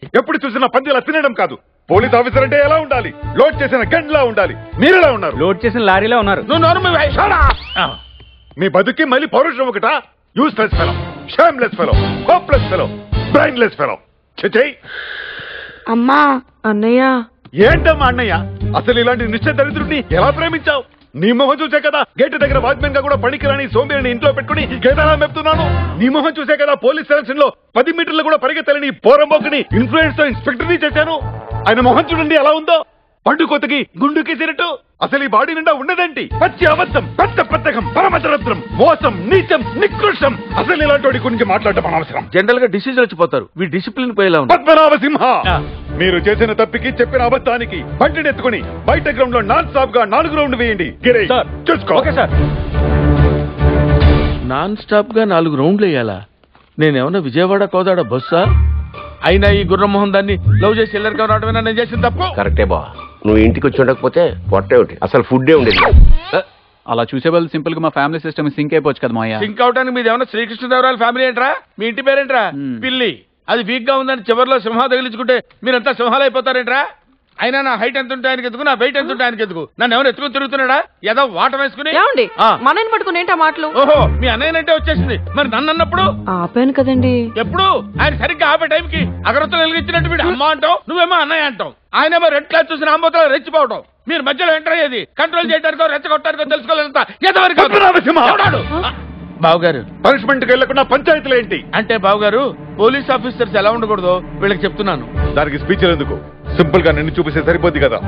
ఎప్పుడు చూసినా పందిలా తినడం కాదు. పోలీస్ ఆఫీసర్ అంటే ఎలా ఉండాలి? లోడ్ చేసిన గండ్లా ఉండాలి. మీరెలా ఉన్నారు? లోడ్ చేసిన లారీలో ఉన్నారు. మీ బతుకి మళ్ళీ పౌరుషం ఒకటా? Useless fellow, shameless fellow, hopeless fellow, brainless fellow. చెయ్ అమ్మా. అన్నయ్య. ఏంటమ్మా అన్నయ్య? అసలు ఇలాంటి నిశ్చయ దరిద్రుడిని ఎలా ప్రేమించావు? నీ మొహం చూసే కదా గేటు దగ్గర వాచ్మెన్ గా కూడా పనికిరాని సోంబేరిని ఇంట్లో పెట్టుకుని కేదారా మెప్తున్నాను. నీ మొహం చూసే కదా పోలీస్ సెలక్షన్ లో 10 మీటర్లు కూడా పరిగెత్తలేని పోరంబోకుని ఇన్ఫ్లుయెన్స్ తో ఇన్స్పెక్టర్ ని చేశాను. ఆయన మొహం చూడండి ఎలా ఉందో, పండు కొత్తకి గుండుకి సిరటు. అసలు ఈ బాడీ నిండా ఉన్నదేంటి? పచ్చి అబద్ధం, పెద్ద పెద్దకం, పరమదరిద్రం, మోసం, నీచం, నికృష్టం. అసలు ఇలాంటి గురించి మాట్లాడటం అనవసరం. జనరల్ గా డిసీజ్ వచ్చిపోతారు. వీ డిసిప్లిన్ పోయేలా ఉంది. పద్మనాభ సింహ, మీరు చేసిన తప్పికి చెప్పిన అబద్ధానికి బండిని ఎత్తుకుని బయట గ్రౌండ్ లో నాన్ స్టాప్ గా 4 రౌండ్ వేయండి. చూసుకో. నాన్ స్టాప్ గా 4 రౌండ్లు వేయాలా? నేనేమన్నా విజయవాడ కోదాడ బస్సా? అయినా ఈ గుర్రమోహన్ దాన్ని లవ్ చేసి ఎల్లరిగా రావడమేనా నేను చేసిన తప్పు? కరెక్టే బా. నువ్వు ఇంటికి వచ్చి ఉండకపోతే పొట్టే ఒకటి అసలు ఫుడ్డే ఉండేది. అలా చూసే వాళ్ళు సింపుల్ గా మా ఫ్యామిలీ సిస్టమ్ సింక్ అయిపోవచ్చు కదా మాయా. సింక్ అవడానికి మీది ఏమన్నా శ్రీకృష్ణదేవరాయల ఫ్యామిలీ ఏంట్రా? మీ ఇంటి పేరేంట్రా? పిల్లి. అది వీక్ గా ఉందని చివరిలో సింహ తగిలించుకుంటే మీరంతా సింహాలు అయిపోతారేంట్రా? అయినా నా హైట్ ఎంత ఉంటే ఆయనకి ఎదుగు, నా వెయిట్ ఎంత ఉంటే ఆయనకి ఎదుగు. నన్ను ఎవరు ఎత్తుకుని తిరుగుతున్నాడా? ఏదో వాట వేసుకుని. మనని పట్టుకుని ఏంటా మాటలు? ఓహో, మీ అన్నయ్యనంటే వచ్చేసింది. మరి నన్ను అన్నప్పుడు ఆపాను కదండి. ఎప్పుడు? ఆయన సరిగ్గా ఆపే టైంకి అగరత్తులు వెలిగించినట్టు వీడు అమ్మ అంటావు, నువ్వేమో అన్నయ్య అంటావు. ఆయనేమో రెడ్ క్లాస్ చూసిన ఆంబోతలో రెచ్చిపోవడం. మీరు మధ్యలో ఎంటర్ అయ్యేది కంట్రోల్ చేయడానికో రెచ్చగొట్టడానికో తెలుసుకోలేంత ఎంతవరకు. బావగారు, పనిష్మెంట్ కి వెళ్లకుండా పంచాయతీలు ఏంటి? అంటే బావగారు పోలీస్ ఆఫీసర్స్ ఎలా ఉండకూడదో వీళ్ళకి చెప్తున్నాను. దానికి స్పీచ్ ఎందుకు? సింపుల్ గా నిన్ను చూపిస్తే సరిపోద్ది కదా.